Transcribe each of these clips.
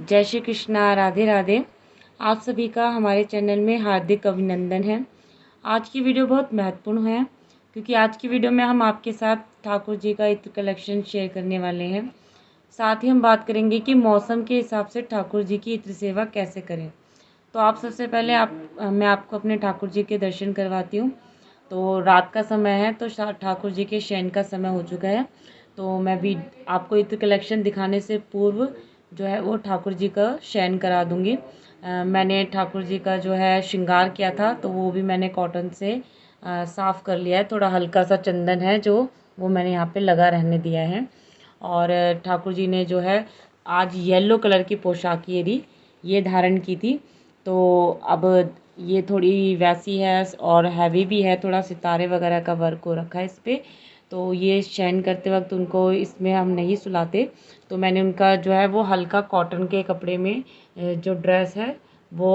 जय श्री कृष्णा, राधे राधे। आप सभी का हमारे चैनल में हार्दिक अभिनंदन है। आज की वीडियो बहुत महत्वपूर्ण है क्योंकि आज की वीडियो में हम आपके साथ ठाकुर जी का इत्र कलेक्शन शेयर करने वाले हैं। साथ ही हम बात करेंगे कि मौसम के हिसाब से ठाकुर जी की इत्र सेवा कैसे करें। तो आप सबसे पहले मैं आपको अपने ठाकुर जी के दर्शन करवाती हूँ। तो रात का समय है, तो ठाकुर जी के शयन का समय हो चुका है। तो मैं भी आपको इत्र कलेक्शन दिखाने से पूर्व जो है वो ठाकुर जी का शयन करा दूंगी। मैंने ठाकुर जी का जो है श्रृंगार किया था, तो वो भी मैंने कॉटन से साफ़ कर लिया है। थोड़ा हल्का सा चंदन है जो वो मैंने यहाँ पे लगा रहने दिया है। और ठाकुर जी ने जो है आज येलो कलर की पोशाक ये धारण की थी। तो अब ये थोड़ी वैसी है और हैवी भी है, थोड़ा सितारे वगैरह का वर्क हो रखा है इस पर। तो ये शयन करते वक्त उनको इसमें हम नहीं सुलाते। तो मैंने उनका जो है वो हल्का कॉटन के कपड़े में जो ड्रेस है वो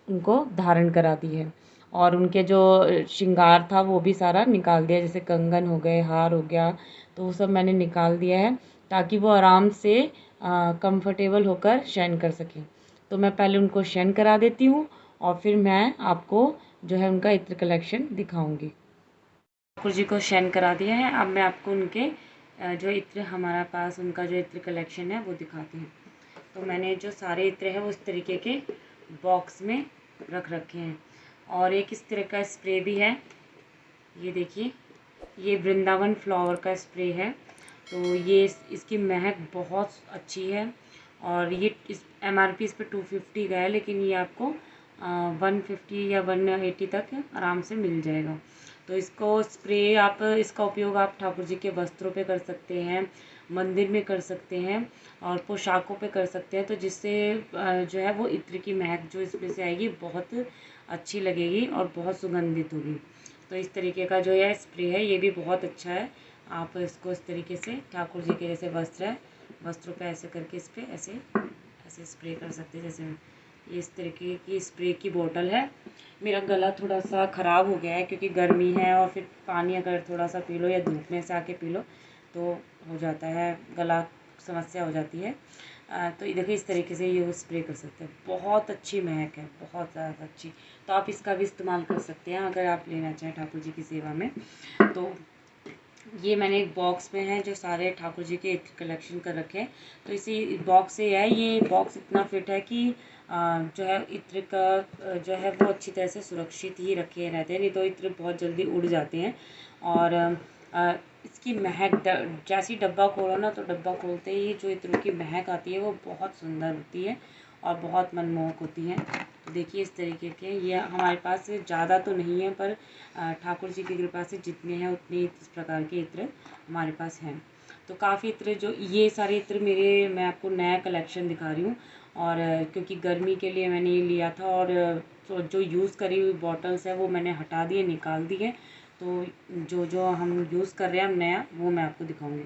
उनको धारण करा दी है। और उनके जो श्रृंगार था वो भी सारा निकाल दिया, जैसे कंगन हो गए, हार हो गया, तो वो सब मैंने निकाल दिया है ताकि वो आराम से कंफर्टेबल होकर शयन कर सकें। तो मैं पहले उनको शयन करा देती हूँ और फिर मैं आपको जो है उनका इत्र कलेक्शन दिखाऊंगी। ठाकुर जी को शयन करा दिया है। अब मैं आपको उनके जो इत्र हमारा पास उनका जो इत्र कलेक्शन है वो दिखाती हूँ। तो मैंने जो सारे इत्र हैं वो इस तरीके के बॉक्स में रख रखे हैं। और एक इस तरह का स्प्रे भी है, ये देखिए, ये वृंदावन फ्लावर का स्प्रे है। तो ये इसकी महक बहुत अच्छी है। और ये इस MRP इस पर 250 का है, लेकिन ये आपको 150 या 180 तक आराम से मिल जाएगा। तो इसका उपयोग आप ठाकुर जी के वस्त्रों पे कर सकते हैं, मंदिर में कर सकते हैं और पोशाकों पे कर सकते हैं। तो जिससे जो है वो इत्र की महक जो इसमें से आएगी बहुत अच्छी लगेगी और बहुत सुगंधित होगी। तो इस तरीके का जो यह स्प्रे है ये भी बहुत अच्छा है। आप इसको इस तरीके से ठाकुर जी के जैसे वस्त्र है, वस्त्रों पे ऐसे करके इस पर ऐसे ऐसे स्प्रे कर सकते हैं। जैसे ये इस तरीके की स्प्रे की बोतल है। मेरा गला थोड़ा सा ख़राब हो गया है क्योंकि गर्मी है और फिर पानी अगर थोड़ा सा पी लो या धूप में से आके पी लो तो हो जाता है, गला समस्या हो जाती है। तो ये देखिए, इस तरीके से ये स्प्रे कर सकते हैं। बहुत अच्छी महक है, बहुत ज़्यादा अच्छी। तो आप इसका भी इस्तेमाल कर सकते हैं अगर आप लेना चाहें ठाकुर जी की सेवा में। तो ये मैंने एक बॉक्स में है जो सारे ठाकुर जी के कलेक्शन कर रखे हैं। तो इसी बॉक्स से है, ये बॉक्स इतना फिट है कि जो है इत्र का जो है वो अच्छी तरह से सुरक्षित ही रखे रहते हैं, नहीं तो इत्र बहुत जल्दी उड़ जाते हैं। और इसकी महक जैसी डब्बा खोलो ना, तो डब्बा खोलते ही जो इत्रों की महक आती है वो बहुत सुंदर होती है और बहुत मनमोहक होती है। तो देखिए, इस तरीके के ये हमारे पास ज़्यादा तो नहीं है, पर ठाकुर जी की कृपा से जितने हैं उतने इस प्रकार के इत्र हमारे पास हैं। तो काफ़ी इत्र, जो ये सारे इत्र मैं आपको नया कलेक्शन दिखा रही हूँ। और क्योंकि गर्मी के लिए मैंने ये लिया था और तो जो यूज़ करी हुई बॉटल्स है वो मैंने हटा दिए, निकाल दिए। तो जो जो हम यूज़ कर रहे हैं हम नया, वो मैं आपको दिखाऊंगी।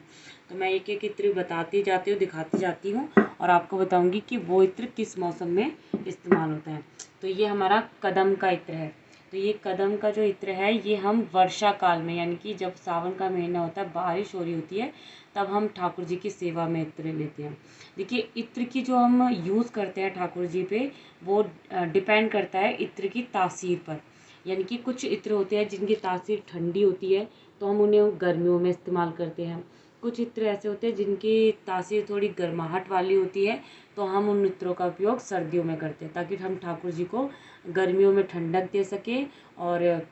तो मैं एक एक इत्र बताती जाती हूँ, दिखाती जाती हूँ और आपको बताऊंगी कि वो इत्र किस मौसम में इस्तेमाल होता है। तो ये हमारा कदम का इत्र है। तो ये कदम का जो इत्र है ये हम वर्षा काल में, यानी कि जब सावन का महीना होता है, बारिश हो रही होती है, तब हम ठाकुर जी की सेवा में इत्र लेते हैं। देखिए, इत्र की जो हम यूज़ करते हैं ठाकुर जी पे, वो डिपेंड करता है इत्र की तासीर पर। यानी कि कुछ इत्र होते हैं जिनकी तासीर ठंडी होती है, तो हम उन्हें गर्मियों में इस्तेमाल करते हैं। कुछ इत्र ऐसे होते हैं जिनकी तासीर थोड़ी गर्माहट वाली होती है, तो हम उन इत्रों का उपयोग सर्दियों में करते हैं ताकि हम ठाकुर जी को गर्मियों में ठंडक दे सकें और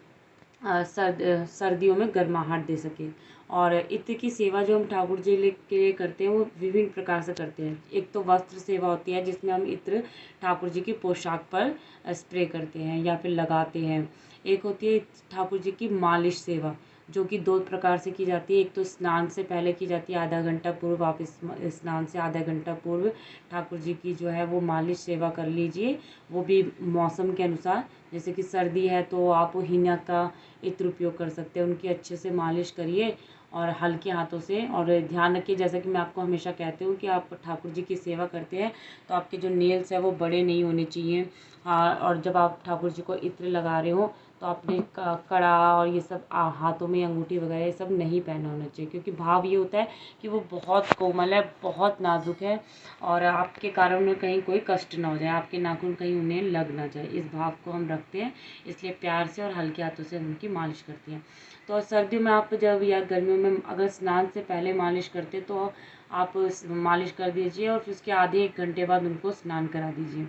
सर्दियों में गर्माहट दे सकें। और इत्र की सेवा जो हम ठाकुर जी के लिए करते हैं वो विभिन्न प्रकार से करते हैं। एक तो वस्त्र सेवा होती है जिसमें हम इत्र ठाकुर जी की पोशाक पर स्प्रे करते हैं या फिर लगाते हैं। एक होती है ठाकुर जी की मालिश सेवा, जो कि 2 प्रकार से की जाती है। एक तो स्नान से पहले की जाती है, आधा घंटा पूर्व आप स्नान से आधा घंटा पूर्व ठाकुर जी की जो है वो मालिश सेवा कर लीजिए। वो भी मौसम के अनुसार, जैसे कि सर्दी है तो आप हीना का इत्र उपयोग कर सकते हैं। उनकी अच्छे से मालिश करिए और हल्के हाथों से। और ध्यान रखिए, जैसा कि मैं आपको हमेशा कहती हूँ कि आप ठाकुर जी की सेवा करते हैं तो आपके जो नेल्स है वो बड़े नहीं होने चाहिए। हाँ, और जब आप ठाकुर जी को इत्र लगा रहे हो तो तो आपने कड़ा और ये सब हाथों में अंगूठी वगैरह ये सब नहीं पहना होना चाहिए, क्योंकि भाव ये होता है कि वो बहुत कोमल है, बहुत नाजुक है और आपके कारण उन्हें कहीं कोई कष्ट ना हो जाए, आपके नाखून कहीं उन्हें लग ना जाए। इस भाव को हम रखते हैं, इसलिए प्यार से और हल्के हाथों से उनकी मालिश करती हैं। तो सर्दियों में आप जब या गर्मियों में अगर स्नान से पहले मालिश करते तो आप मालिश कर दीजिए और फिर उसके आधे 1 घंटे बाद उनको स्नान करा दीजिए।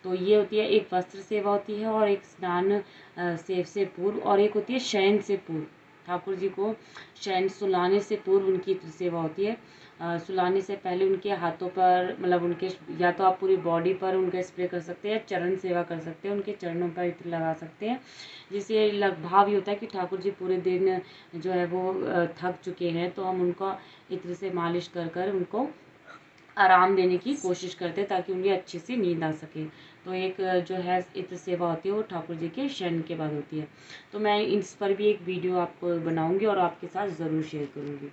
तो ये होती है, एक वस्त्र सेवा होती है और एक स्नान से पूर्व, और एक होती है शयन से पूर्व। ठाकुर जी को शयन सुलाने से पूर्व उनकी इत्र सेवा होती है। सुलाने से पहले उनके हाथों पर, मतलब उनके, या तो आप पूरी बॉडी पर उनका स्प्रे कर सकते हैं, चरण सेवा कर सकते हैं, उनके चरणों पर इत्र लगा सकते हैं, जिससे भाव ये होता है कि ठाकुर जी पूरे दिन जो है वो थक चुके हैं, तो हम उनका इत्र से मालिश कर कर उनको आराम देने की कोशिश करते हैं ताकि उन्हें अच्छे से नींद आ सके। तो एक जो है इत्र सेवा होती है वो ठाकुर जी के शयन के बाद होती है। तो मैं इस पर भी एक वीडियो आपको बनाऊंगी और आपके साथ ज़रूर शेयर करूंगी।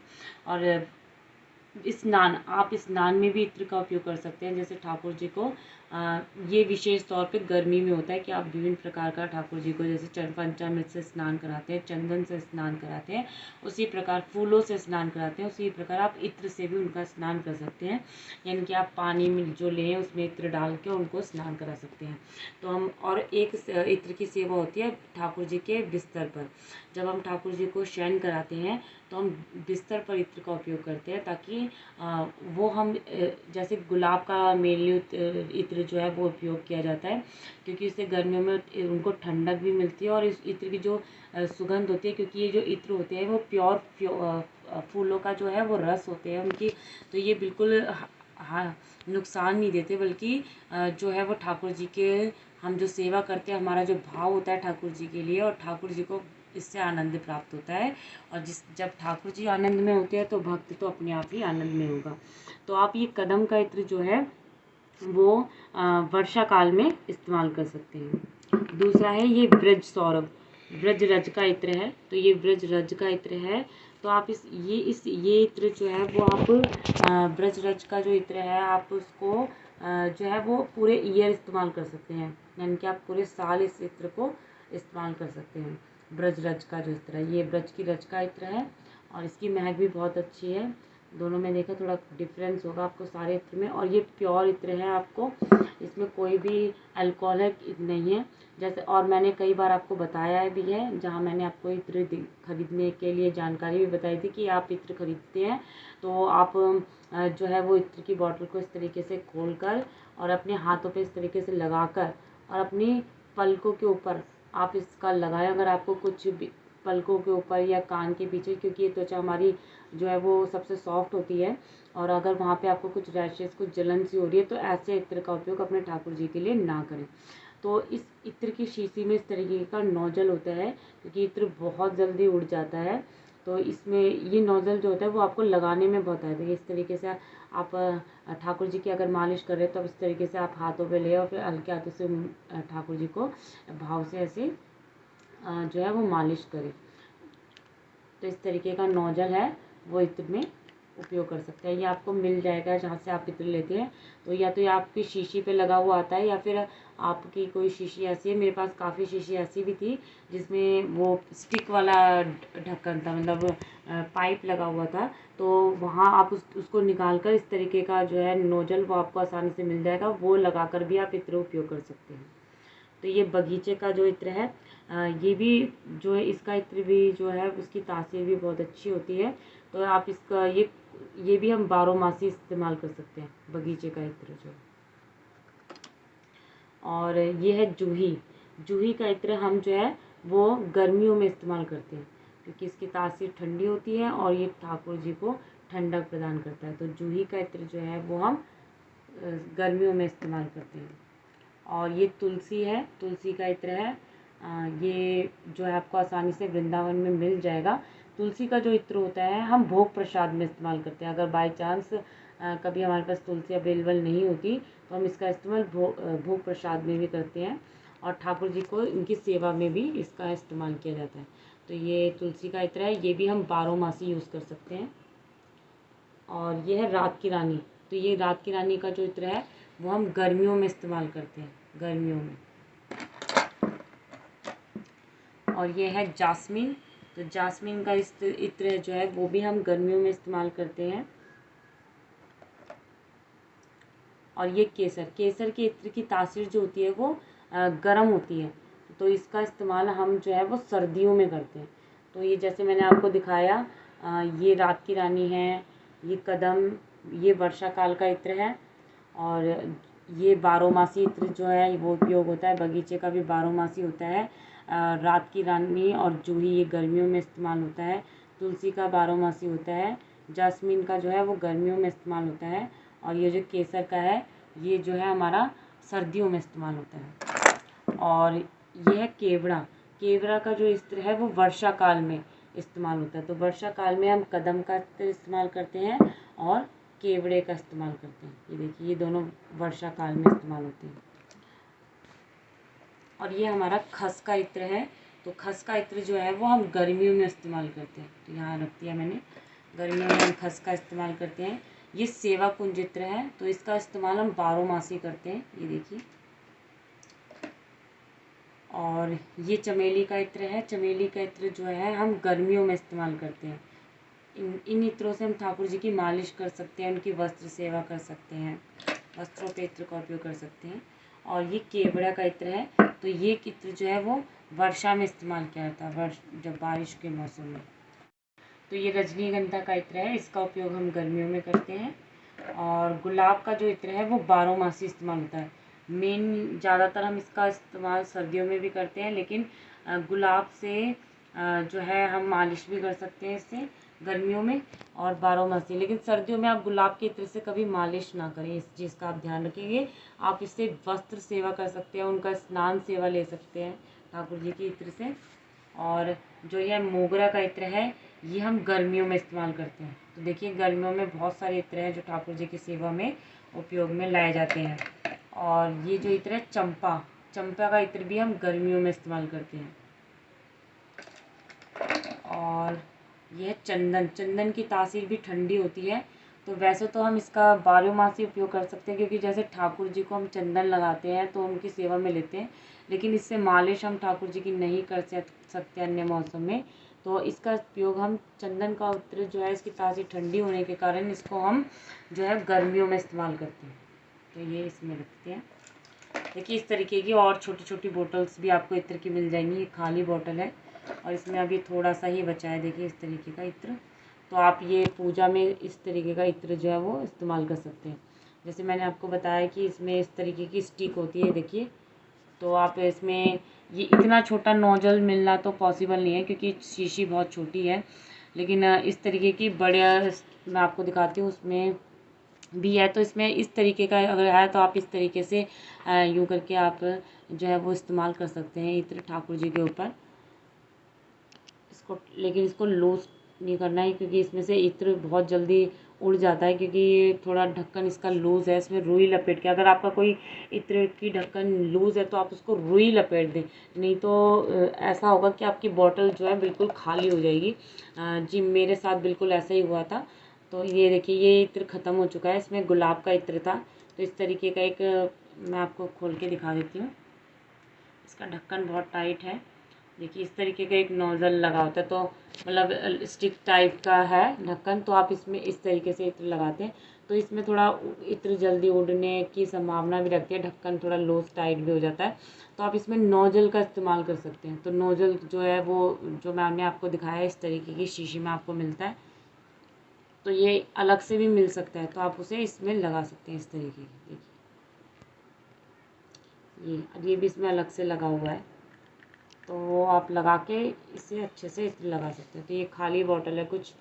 और स्नान, आप स्नान में भी इत्र का उपयोग कर सकते हैं। जैसे ठाकुर जी को ये विशेष तौर पे गर्मी में होता है कि आप विभिन्न प्रकार का ठाकुर जी को जैसे पंचामृत से स्नान कराते हैं, चंदन से स्नान कराते हैं, उसी प्रकार फूलों से स्नान कराते हैं, उसी प्रकार आप इत्र से भी उनका स्नान कर सकते हैं। यानी कि आप पानी में जो लें उसमें इत्र डाल के उनको स्नान करा सकते हैं। तो हम, और एक इत्र की सेवा होती है ठाकुर जी के बिस्तर पर। जब हम ठाकुर जी को शयन कराते हैं तो हम बिस्तर पर इत्र का उपयोग करते हैं, ताकि वो हम जैसे गुलाब का मेनली इत्र जो है वो उपयोग किया जाता है, क्योंकि इससे गर्मियों में उनको ठंडक भी मिलती है और इस इत्र की जो सुगंध होती है, क्योंकि ये जो इत्र होते हैं वो प्योर फूलों का जो है वो रस होते हैं उनकी, तो ये बिल्कुल हाँ नुकसान नहीं देते, बल्कि जो है वो ठाकुर जी के हम जो सेवा करते हैं, हमारा जो भाव होता है ठाकुर जी के लिए, और ठाकुर जी को इससे आनंद प्राप्त होता है। और जब ठाकुर जी आनंद में होते हैं तो भक्त तो अपने आप ही आनंद में होगा। तो आप ये कदम का इत्र जो है वो वर्षा काल में इस्तेमाल कर सकते हैं। दूसरा है ये ब्रज सौरभ, ब्रज रज का इत्र है। तो ये ब्रज रज का इत्र है, तो आप ये इत्र जो है वो आप ब्रज रज का जो इत्र है आप उसको जो है वो पूरे ईयर इस्तेमाल कर सकते हैं, यानी कि आप पूरे साल इस इत्र को इस्तेमाल कर सकते हैं। ब्रज रज का जो इत्र है, ये ब्रज की रज का इत्र है और इसकी महक भी बहुत अच्छी है। दोनों में देखा थोड़ा डिफरेंस होगा आपको सारे इत्र में, और ये प्योर इत्र है, आपको इसमें कोई भी अल्कोहलिक नहीं है। जैसे, और मैंने कई बार आपको बताया भी है, जहाँ मैंने आपको इत्र खरीदने के लिए जानकारी भी बताई थी कि आप इत्र खरीदते हैं तो आप जो है वो इत्र की बॉटल को इस तरीके से खोलकर और अपने हाथों पे इस तरीके से लगाकर और अपनी पलकों के ऊपर आप इसका लगाएं। अगर आपको कुछ भी पलकों के ऊपर या कान के पीछे, क्योंकि ये त्वचा हमारी जो है वो सबसे सॉफ्ट होती है, और अगर वहाँ पे आपको कुछ रैशेस, कुछ जलन सी हो रही है, तो ऐसे इत्र का उपयोग अपने ठाकुर जी के लिए ना करें। तो इस इत्र की शीशी में इस तरीके का नोजल होता है, क्योंकि इत्र बहुत जल्दी उड़ जाता है, तो इसमें ये नोजल जो होता है वो आपको लगाने में बहुत आएगा। इस तरीके से आप ठाकुर जी की अगर मालिश कर रहे हैं तो इस तरीके से आप हाथों पे ले और फिर हल्के हाथों से ठाकुर जी को भाव से ऐसे जो है वो मालिश करें। तो इस तरीके का नोजल है वो इत्र में उपयोग कर सकते हैं। ये आपको मिल जाएगा जहाँ से आप इत्र लेते हैं, तो या तो ये आपकी शीशी पे लगा हुआ आता है, या फिर आपकी कोई शीशी ऐसी है, मेरे पास काफ़ी शीशी ऐसी भी थी जिसमें वो स्टिक वाला ढक्कन था, मतलब पाइप लगा हुआ था, तो वहाँ आप उसको निकाल कर इस तरीके का जो है नोजल वो आपको आसानी से मिल जाएगा, वो लगा कर भी आप इत्र उपयोग कर सकते हैं। तो ये बगीचे का जो इत्र है, ये भी जो है इसका इत्र भी जो है उसकी तासीर भी बहुत अच्छी होती है। तो आप इसका ये भी हम 12 मासी इस्तेमाल कर सकते हैं, बगीचे का इत्र जो। और ये है जूही, जूही का इत्र हम जो है वो गर्मियों में इस्तेमाल करते हैं, क्योंकि इसकी तासीर ठंडी होती है और ये ठाकुर जी को ठंडक प्रदान करता है। तो जूही का इत्र जो है वो हम गर्मियों में इस्तेमाल करते हैं। और ये तुलसी है, तुलसी का इत्र है, ये जो है आपको आसानी से वृंदावन में मिल जाएगा। तुलसी का जो इत्र होता है हम भोग प्रसाद में इस्तेमाल करते हैं। अगर बाय चांस कभी हमारे पास तुलसी अवेलेबल नहीं होती तो हम इसका इस्तेमाल भोग प्रसाद में भी करते हैं, और ठाकुर जी को इनकी सेवा में भी इसका इस्तेमाल किया जाता है। तो ये तुलसी का इत्र है, ये भी हम 12 मासी यूज़ कर सकते हैं। और ये है रात की रानी, तो ये रात की रानी का जो इत्र है वो हम गर्मियों में इस्तेमाल करते हैं, गर्मियों में। और ये है जास्मीन। तो जास्मीन का इत्र जो है वो भी हम गर्मियों में इस्तेमाल करते हैं। और ये केसर, केसर के इत्र की तासीर जो होती है वो गर्म होती है, तो इसका इस्तेमाल हम जो है वो सर्दियों में करते हैं। तो ये जैसे मैंने आपको दिखाया, ये रात की रानी है, ये कदम, ये वर्षा काल का इत्र है। और ये बारहमासी इत्र जो है वो उपयोग होता है, बगीचे का भी बारहमासी होता है। रात की रानी और जूही ये गर्मियों में इस्तेमाल होता है। तुलसी का बारहमासी होता है। जास्मीन का जो है वो गर्मियों में इस्तेमाल होता है। और ये जो केसर का है ये जो है हमारा सर्दियों में इस्तेमाल होता है। और ये है केवड़ा, केवड़ा का जो इत्र है वो वर्षा काल में इस्तेमाल होता है। तो वर्षा काल में हम कदम का इस्तेमाल करते हैं और केवड़े का इस्तेमाल करते हैं। ये देखिए, ये दोनों वर्षा काल में इस्तेमाल होते हैं। और ये हमारा खस का इत्र है। तो खस का इत्र जो है वो हम गर्मियों में इस्तेमाल करते हैं। तो यहाँ रख दिया मैंने, गर्मियों में हम खस का इस्तेमाल करते हैं। ये सेवा कुंज इत्र है, तो इसका इस्तेमाल हम बारहमासी करते हैं। ये देखिए। और ये चमेली का इत्र है। चमेली का इत्र जो है हम गर्मियों में इस्तेमाल करते हैं। इन इत्रों से हम ठाकुर जी की मालिश कर सकते हैं, उनकी वस्त्र सेवा कर सकते हैं, वस्त्रों पे इत्र का उपयोग कर सकते हैं। और ये केवड़ा का इत्र है। तो ये इत्र जो है वो वर्षा में इस्तेमाल किया जाता है, जब बारिश के मौसम में। तो ये रजनीगंधा का इत्र है, इसका उपयोग हम गर्मियों में करते हैं। और गुलाब का जो इत्र है वो बारहमासी इस्तेमाल होता है। ज़्यादातर हम इसका इस्तेमाल सर्दियों में भी करते हैं, लेकिन गुलाब से जो है हम मालिश भी कर सकते हैं इससे गर्मियों में और बारहमासी। लेकिन सर्दियों में आप गुलाब के इत्र से कभी मालिश ना करें, इस चीज़ का आप ध्यान रखिए। आप इससे वस्त्र सेवा कर सकते हैं, उनका स्नान सेवा ले सकते हैं ठाकुर जी के इत्र से। और जो यह मोगरा का इत्र है ये हम गर्मियों में इस्तेमाल करते हैं। तो देखिए, गर्मियों में बहुत सारे इत्र हैं जो ठाकुर जी की सेवा में उपयोग में लाए जाते हैं। और ये जो इत्र है चंपा, चंपा का इत्र भी हम गर्मियों में इस्तेमाल करते हैं। और यह चंदन, चंदन की तासीर भी ठंडी होती है। तो वैसे तो हम इसका बारहमासी उपयोग कर सकते हैं, क्योंकि जैसे ठाकुर जी को हम चंदन लगाते हैं तो उनकी सेवा में लेते हैं, लेकिन इससे मालिश हम ठाकुर जी की नहीं कर सकते अन्य मौसम में। तो इसका उपयोग हम, चंदन का इत्र जो है इसकी तासीर ठंडी होने के कारण इसको हम जो है गर्मियों में इस्तेमाल करते हैं। तो ये इसमें रखते हैं। देखिए, इस तरीके की और छोटी छोटी बोतल्स भी आपको इत्र की मिल जाएंगी। ये खाली बोतल है और इसमें अभी थोड़ा सा ही बचा है। देखिए, इस तरीके का इत्र। तो आप ये पूजा में इस तरीके का इत्र जो है वो इस्तेमाल कर सकते हैं। जैसे मैंने आपको बताया कि इसमें इस तरीके की स्टिक होती है, देखिए। तो आप इसमें, ये इतना छोटा नोजल मिलना तो पॉसिबल नहीं है क्योंकि शीशी बहुत छोटी है, लेकिन इस तरीके की बड़े मैं आपको दिखाती हूँ, उसमें भी है। तो इसमें इस तरीके का अगर है तो आप इस तरीके से यूँ करके आप जो है वो इस्तेमाल कर सकते हैं इत्र ठाकुर जी के ऊपर। इसको, लेकिन इसको लूज़ नहीं करना है क्योंकि इसमें से इत्र बहुत जल्दी उड़ जाता है, क्योंकि ये थोड़ा ढक्कन इसका लूज़ है। इसमें रुई लपेट के, अगर आपका कोई इत्र की ढक्कन लूज़ है तो आप उसको रुई लपेट दें, नहीं तो ऐसा होगा कि आपकी बॉटल जो है बिल्कुल खाली हो जाएगी। जी, मेरे साथ बिल्कुल ऐसा ही हुआ था। तो ये देखिए, ये इत्र ख़त्म हो चुका है। इसमें गुलाब का इत्र था। तो इस तरीके का एक मैं आपको खोल के दिखा देती हूँ। इसका ढक्कन बहुत टाइट है। देखिए, इस तरीके का एक नोज़ल लगा होता है, तो मतलब स्टिक टाइप का है ढक्कन। तो आप इसमें इस तरीके से इत्र लगाते हैं तो इसमें थोड़ा इत्र जल्दी उड़ने की संभावना भी रहती है, ढक्कन थोड़ा लूज टाइट भी हो जाता है। तो आप इसमें नोजल का इस्तेमाल कर सकते हैं। तो नोजल जो है वो, जो मैंने आपको दिखाया है, इस तरीके की शीशी में आपको मिलता है। तो ये अलग से भी मिल सकता है, तो आप उसे इसमें लगा सकते हैं इस तरीके की। देखिए, ये भी इसमें अलग से लगा हुआ है, तो वो आप लगा के इसे अच्छे से इत्र लगा सकते हैं। तो ये खाली बॉटल है कुछ,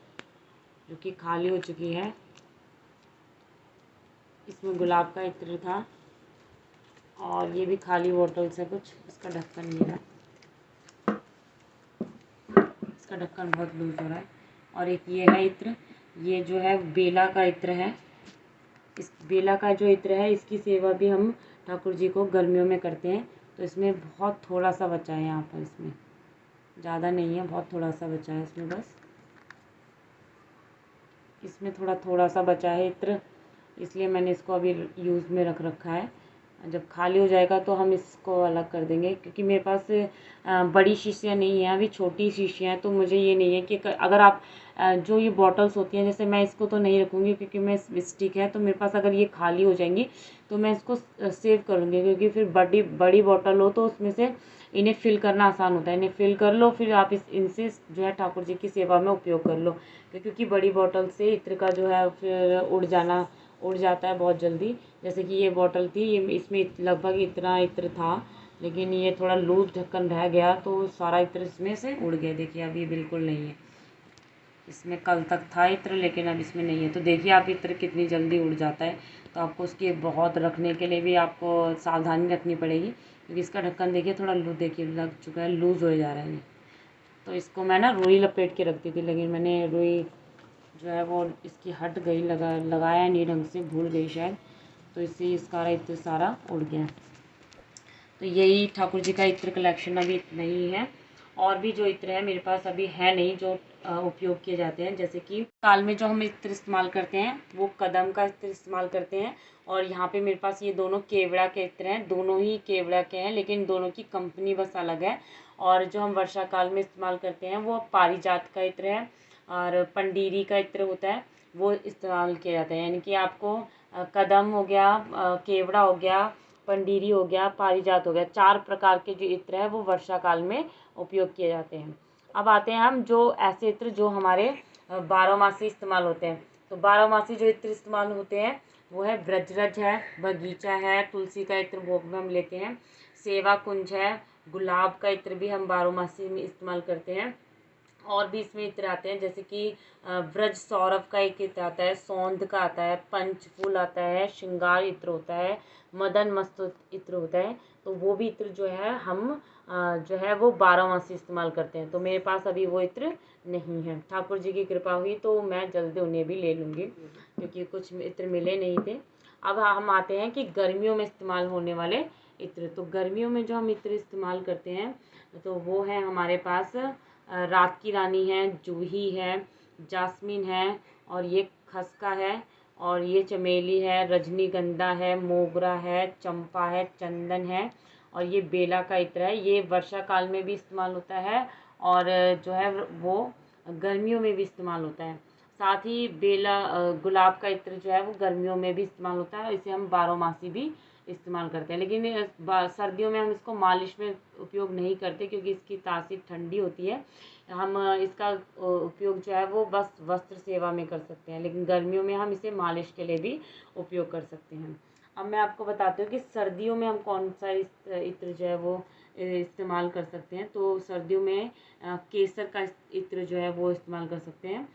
जो कि खाली हो चुकी है। इसमें गुलाब का इत्र था और ये भी खाली बॉटल्स है कुछ। इसका ढक्कन ये है, इसका ढक्कन बहुत लूज हो रहा है। और एक ये है इत्र, ये जो है बेला का इत्र है। इस बेला का जो इत्र है इसकी सेवा भी हम ठाकुर जी को गर्मियों में करते हैं। तो इसमें बहुत थोड़ा सा बचा है, यहाँ पर इसमें ज़्यादा नहीं है, बहुत थोड़ा सा बचा है इसमें, बस इसमें थोड़ा थोड़ा सा बचा है इत्र, इसलिए मैंने इसको अभी यूज़ में रख रखा है। जब खाली हो जाएगा तो हम इसको अलग कर देंगे, क्योंकि मेरे पास बड़ी शीशियाँ नहीं हैं, अभी छोटी शीशियाँ हैं। तो मुझे ये नहीं है कि अगर आप जो ये बॉटल्स होती हैं, जैसे मैं इसको तो नहीं रखूँगी क्योंकि मैं स्टिक है, तो मेरे पास अगर ये खाली हो जाएंगी तो मैं इसको सेव करूँगी, क्योंकि फिर बड़ी बड़ी बॉटल हो तो उसमें से इन्हें फिल करना आसान होता है। इन्हें फिल कर लो, फिर आप इनसे जो है ठाकुर जी की सेवा में उपयोग कर लो, क्योंकि बड़ी बॉटल से इत्र का जो है फिर उड़ जाता है बहुत जल्दी। जैसे कि ये बॉटल थी, ये इसमें लगभग इतना इत्र था, लेकिन ये थोड़ा लूज ढक्कन रह गया तो सारा इत्र इसमें से उड़ गया। देखिए अब ये बिल्कुल नहीं है, इसमें कल तक था इत्र लेकिन अब इसमें नहीं है। तो देखिए आप इत्र कितनी जल्दी उड़ जाता है। तो आपको उसके बहुत रखने के लिए भी आपको सावधानी रखनी पड़ेगी, क्योंकि इसका ढक्कन देखिए थोड़ा देखिए लग चुका है, लूज़ हो जा रहा है ये। तो इसको मैं ना रुई लपेट के रखती थी, लेकिन मैंने रुई जो है वो इसकी हट गई, लगाया नहीं ढंग से, भूल गई शायद, तो इससे इसका इत्र सारा उड़ गया। तो यही ठाकुर जी का इत्र कलेक्शन अभी नहीं है। और भी जो इत्र है मेरे पास अभी है नहीं जो उपयोग किए जाते हैं। जैसे कि काल में जो हम इत्र इस्तेमाल करते हैं वो कदम का इत्र इस्तेमाल करते हैं। और यहाँ पे मेरे पास ये दोनों केवड़ा के इत्र हैं, दोनों ही केवड़ा के हैं, लेकिन दोनों की कंपनी बस अलग है। और जो हम वर्षा काल में इस्तेमाल करते हैं वो पारिजात का इत्र है, और पंडीरी का इत्र होता है, वो इस्तेमाल किया जाता है। यानी कि आपको कदम हो गया, केवड़ा हो गया, पंडीरी हो गया, पारिजात हो गया, 4 प्रकार के जो इत्र है वो वर्षा काल में उपयोग किए जाते हैं। अब आते हैं हम जो ऐसे इत्र जो हमारे 12 मासी इस्तेमाल होते हैं। तो 12 मासी जो इत्र इस्तेमाल होते हैं वो है ब्रजरज है, बगीचा है, तुलसी का इत्र भोग में हम लेते हैं, सेवा कुंज है, गुलाब का इत्र भी हम 12 मासी में इस्तेमाल करते हैं। और भी इसमें इत्र आते हैं, जैसे कि ब्रज सौरभ का एक इत्र आता है, सौंध का आता है, पंचफूल आता है, श्रृंगार इत्र होता है, मदन मस्त इत्र होता है। तो वो भी इत्र जो है हम जो है वो 12 मासी इस्तेमाल करते हैं। तो मेरे पास अभी वो इत्र नहीं है, ठाकुर जी की कृपा हुई तो मैं जल्दी उन्हें भी ले लूँगी, क्योंकि कुछ इत्र मिले नहीं थे। अब हम आते हैं कि गर्मियों में इस्तेमाल होने वाले इत्र। तो गर्मियों में जो हम इत्र इस्तेमाल करते हैं तो वो है हमारे पास रात की रानी है, जूही है, जास्मीन है, और ये खसका है, और ये चमेली है, रजनीगंधा है, मोगरा है, चंपा है, चंदन है, और ये बेला का इत्र है। ये वर्षा काल में भी इस्तेमाल होता है और जो है वो गर्मियों में भी इस्तेमाल होता है। साथ ही बेला गुलाब का इत्र जो है वो गर्मियों में भी इस्तेमाल होता है, इसे हम 12 मासी भी इस्तेमाल करते हैं। लेकिन सर्दियों में हम इसको मालिश में उपयोग नहीं करते, क्योंकि इसकी तासीर ठंडी होती है। हम इसका उपयोग जो है वो बस वस्त्र सेवा में कर सकते हैं, लेकिन गर्मियों में हम इसे मालिश के लिए भी उपयोग कर सकते हैं। अब मैं आपको बताती हूँ कि सर्दियों में हम कौन सा इत्र जो है वो इस्तेमाल कर सकते हैं। तो सर्दियों में केसर का इत्र जो है वो इस्तेमाल कर सकते हैं।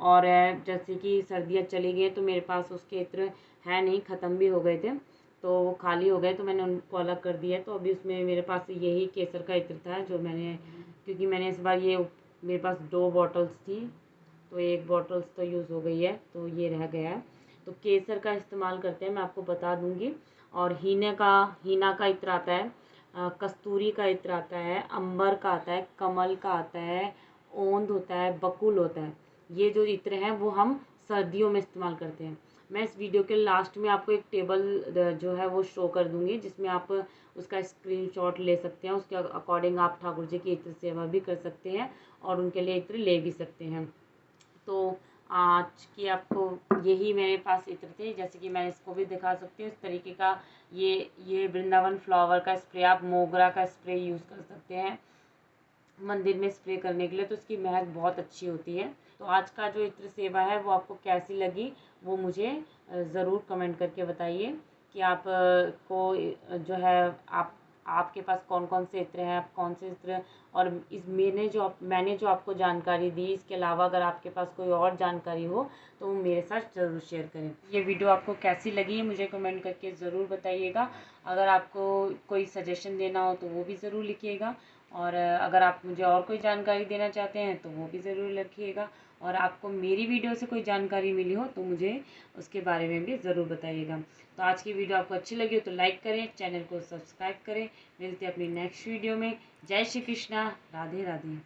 और जैसे कि सर्दियाँ चली गई तो मेरे पास उसके इत्र है नहीं, ख़त्म भी हो गए थे, तो वो खाली हो गए, तो मैंने उनको अलग कर दिया। तो अभी उसमें मेरे पास यही केसर का इत्र था जो मैंने, क्योंकि मैंने इस बार ये मेरे पास 2 बॉटल्स थी, तो 1 बॉटल्स तो यूज़ हो गई है, तो ये रह गया है। तो केसर का इस्तेमाल करते हैं, मैं आपको बता दूंगी। और हीना का इत्र आता है, कस्तूरी का इत्र आता है, अंबर का आता है, कमल का आता है, ओंद होता है, बकुल होता है। ये जो इत्र हैं वो हम सर्दियों में इस्तेमाल करते हैं। मैं इस वीडियो के लास्ट में आपको एक टेबल जो है वो शो कर दूंगी, जिसमें आप उसका स्क्रीनशॉट ले सकते हैं। उसके अकॉर्डिंग आप ठाकुर जी की इत्र सेवा भी कर सकते हैं और उनके लिए इत्र ले भी सकते हैं। तो आज की आपको यही मेरे पास इत्र थे, जैसे कि मैं इसको भी दिखा सकती हूँ इस तरीके का। ये वृंदावन फ्लावर का स्प्रे, आप मोगरा का स्प्रे यूज़ कर सकते हैं मंदिर में स्प्रे करने के लिए, तो इसकी महक बहुत अच्छी होती है। तो आज का जो इत्र सेवा है वो आपको कैसी लगी वो मुझे ज़रूर कमेंट करके बताइए कि आप को जो है आपके पास कौन कौन से इत्र हैं, आप कौन से इत्र, और इस मैंने जो आपको जानकारी दी, इसके अलावा अगर आपके पास कोई और जानकारी हो तो वो मेरे साथ ज़रूर शेयर करें। ये वीडियो आपको कैसी लगी मुझे कमेंट करके ज़रूर बताइएगा। अगर आपको कोई सजेशन देना हो तो वो भी ज़रूर लिखिएगा, और अगर आप मुझे और कोई जानकारी देना चाहते हैं तो वो भी ज़रूर लिखिएगा। और आपको मेरी वीडियो से कोई जानकारी मिली हो तो मुझे उसके बारे में भी ज़रूर बताइएगा। तो आज की वीडियो आपको अच्छी लगी हो तो लाइक करें, चैनल को सब्सक्राइब करें। मिलते हैं अपनी नेक्स्ट वीडियो में। जय श्री कृष्णा, राधे राधे।